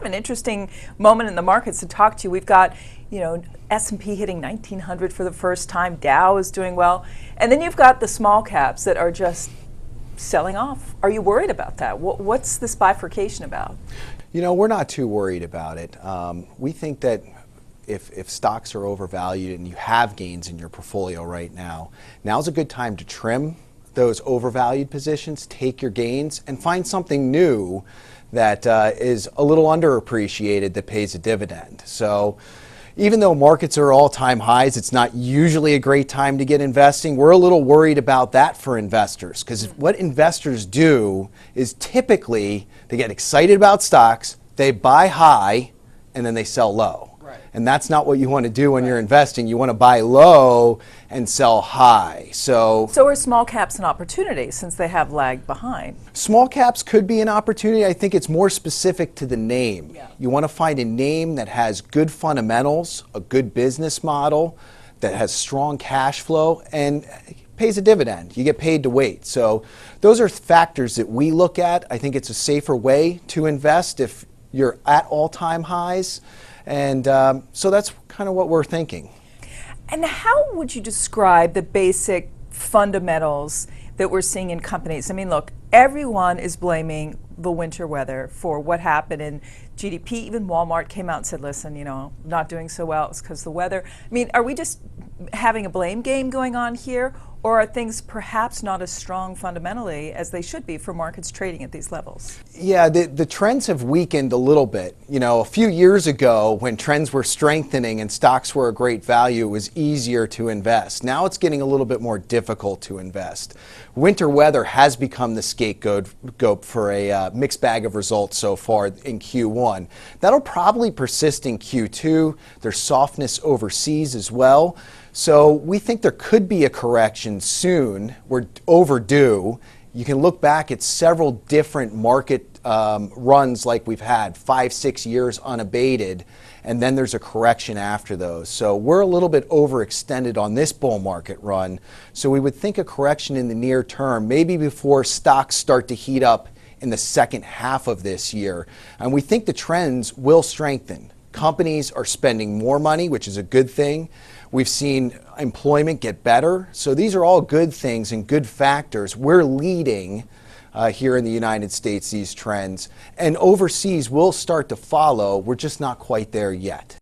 of an interesting moment in the markets to talk to you. We've got, S&P hitting 1900 for the first time. Dow is doing well. And then you've got the small caps that are just selling off. Are you worried about that? What's this bifurcation about? We're not too worried about it. We think that if stocks are overvalued and you have gains in your portfolio right now, now's a good time to trim those overvalued positions, take your gains, and find something new that is a little underappreciated that pays a dividend. So even though markets are all-time highs, it's not usually a great time to get investing. We're a little worried about that for investors, because what investors do is typically they get excited about stocks, they buy high, and then they sell low. And that's not what you want to do when you're investing. You want to buy low and sell high. So are small caps an opportunity since they have lagged behind? Small caps could be an opportunity. I think it's more specific to the name. Yeah. You want to find a name that has good fundamentals, a good business model, that has strong cash flow, and pays a dividend. You get paid to wait. So those are factors that we look at. I think it's a safer way to invest if you're at all-time highs. And so that's kind of what we're thinking. And how would you describe the basic fundamentals that we're seeing in companies? I mean, look, everyone is blaming the winter weather for what happened in GDP. Even Walmart came out and said, listen, not doing so well, it's because of the weather. I mean, are we just having a blame game going on here? Or are things perhaps not as strong fundamentally as they should be for markets trading at these levels? Yeah, the trends have weakened a little bit. A few years ago when trends were strengthening and stocks were a great value, it was easier to invest. Now it's getting a little bit more difficult to invest. Winter weather has become the scapegoat for a mixed bag of results so far in Q1. That'll probably persist in Q2. There's softness overseas as well. So we think there could be a correction soon. We're overdue. You can look back at several different market runs like we've had, 5-6 years unabated, and then there's a correction after those. So we're a little bit overextended on this bull market run. So we would think a correction in the near term, maybe before stocks start to heat up in the second half of this year. And we think the trends will strengthen. Companies are spending more money, which is a good thing. We've seen employment get better. So these are all good things and good factors. We're leading here in the United States these trends. And overseas will start to follow. We're just not quite there yet.